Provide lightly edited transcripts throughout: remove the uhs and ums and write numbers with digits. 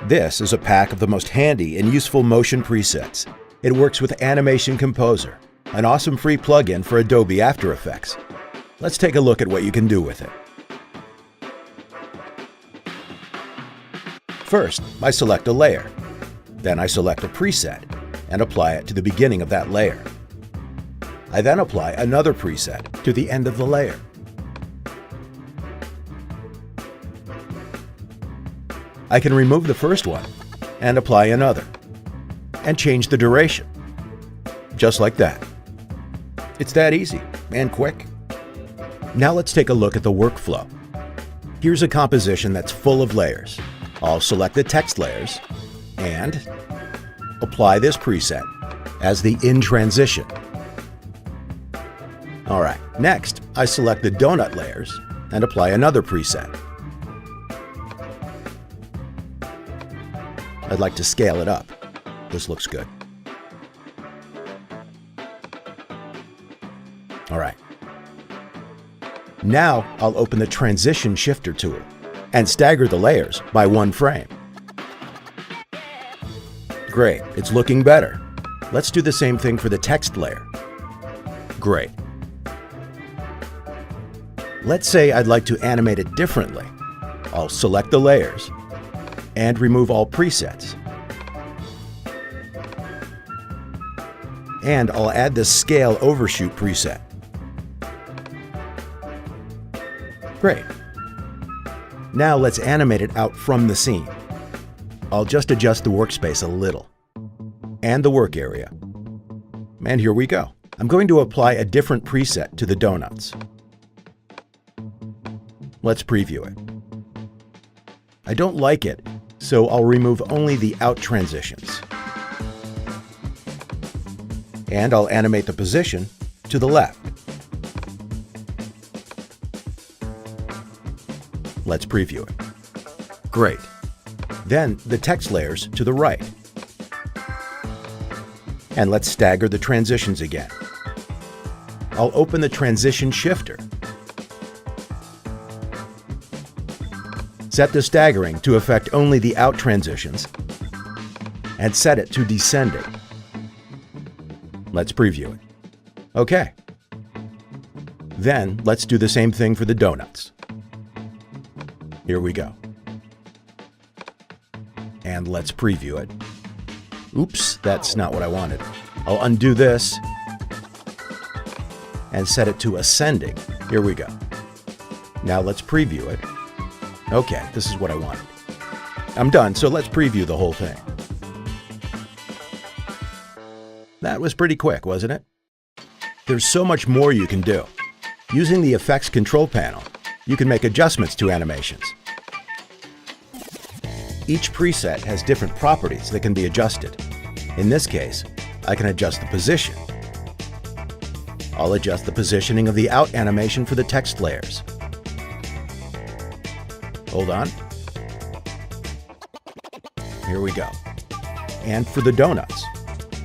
This is a pack of the most handy and useful motion presets. It works with Animation Composer, an awesome free plugin for Adobe After Effects. Let's take a look at what you can do with it. First, I select a layer. Then I select a preset and apply it to the beginning of that layer. I then apply another preset to the end of the layer. I can remove the first one and apply another, and change the duration. Just like that. It's that easy and quick. Now let's take a look at the workflow. Here's a composition that's full of layers. I'll select the text layers and apply this preset as the in transition. Alright, next I select the donut layers and apply another preset. I'd like to scale it up. This looks good. Alright. Now I'll open the Transition Shifter tool and stagger the layers by 1 frame. Great, it's looking better. Let's do the same thing for the text layer. Great. Let's say I'd like to animate it differently. I'll select the layers and remove all presets. And I'll add the Scale Overshoot preset. Great. Now let's animate it out from the scene. I'll just adjust the workspace a little, and the work area. And here we go. I'm going to apply a different preset to the donuts. Let's preview it. I don't like it, so I'll remove only the out transitions. And I'll animate the position to the left. Let's preview it. Great. Then the text layers to the right. And let's stagger the transitions again. I'll open the Transition Shifter. Set the staggering to affect only the out transitions and set it to descending. Let's preview it. Okay. Then let's do the same thing for the donuts. Here we go. And let's preview it. Oops, that's not what I wanted. I'll undo this and set it to ascending. Here we go. Now let's preview it. Okay, this is what I wanted. I'm done, so let's preview the whole thing. That was pretty quick, wasn't it? There's so much more you can do. Using the Effects control panel, you can make adjustments to animations. Each preset has different properties that can be adjusted. In this case, I can adjust the position. I'll adjust the positioning of the out animation for the text layers. Hold on. Here we go. And for the donuts,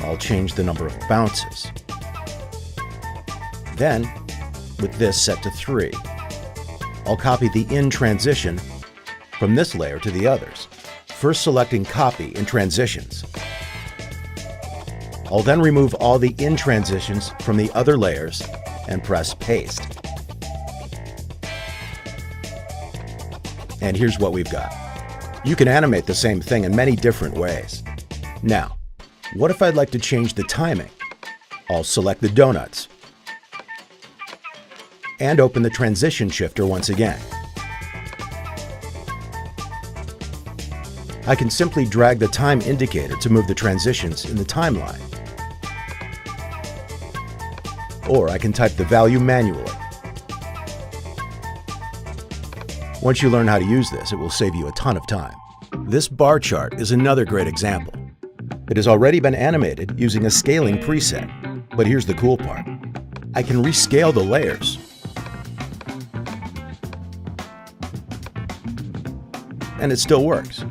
I'll change the number of bounces. Then, with this set to 3, I'll copy the in transition from this layer to the others, first selecting Copy in Transitions. I'll then remove all the in transitions from the other layers and press Paste. And here's what we've got. You can animate the same thing in many different ways. Now, what if I'd like to change the timing? I'll select the donuts and open the Transition Shifter once again. I can simply drag the time indicator to move the transitions in the timeline. Or I can type the value manually. Once you learn how to use this, it will save you a ton of time. This bar chart is another great example. It has already been animated using a scaling preset, but here's the cool part. I can rescale the layers. And it still works.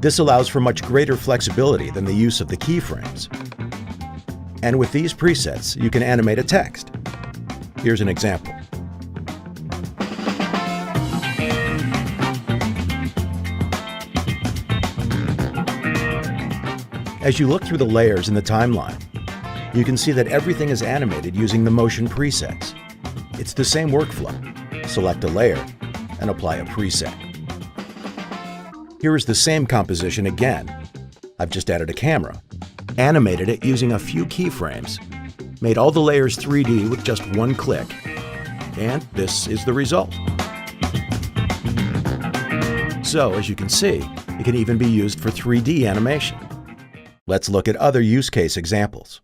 This allows for much greater flexibility than the use of the keyframes. And with these presets, you can animate a text. Here's an example. As you look through the layers in the timeline, you can see that everything is animated using the motion presets. It's the same workflow. Select a layer and apply a preset. Here is the same composition again. I've just added a camera, animated it using a few keyframes, made all the layers 3D with just one click, and this is the result. So, as you can see, it can even be used for 3D animation. Let's look at other use case examples.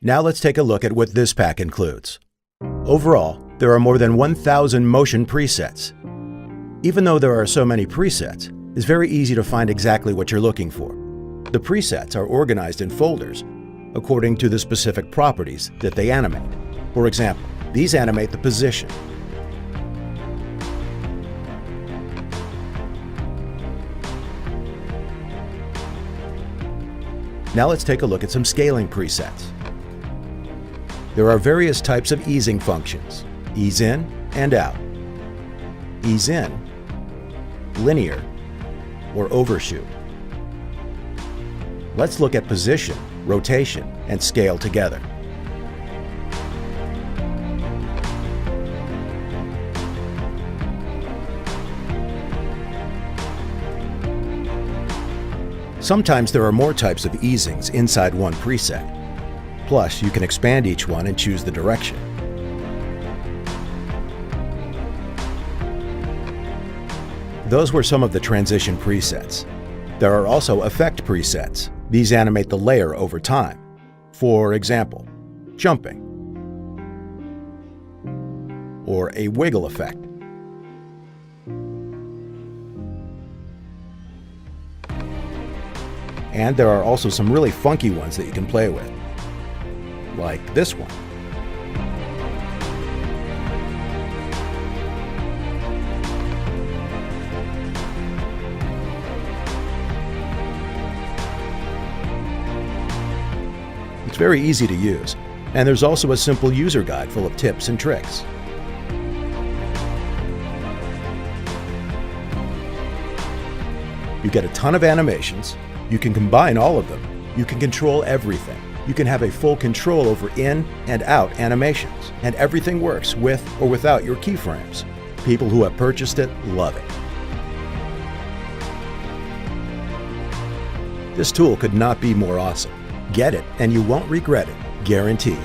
Now let's take a look at what this pack includes. Overall, there are more than 1,000 motion presets. Even though there are so many presets, it's very easy to find exactly what you're looking for. The presets are organized in folders according to the specific properties that they animate. For example, these animate the position. Now let's take a look at some scaling presets. There are various types of easing functions: ease in and out, ease in, linear, or overshoot. Let's look at position, rotation, and scale together. Sometimes there are more types of easings inside one preset. Plus, you can expand each one and choose the direction. Those were some of the transition presets. There are also effect presets. These animate the layer over time. For example, jumping, or a wiggle effect. And there are also some really funky ones that you can play with, like this one. It's very easy to use, and there's also a simple user guide full of tips and tricks. You get a ton of animations, you can combine all of them, you can control everything. You can have a full control over in and out animations, and everything works with or without your keyframes. People who have purchased it love it. This tool could not be more awesome. Get it and you won't regret it, guaranteed.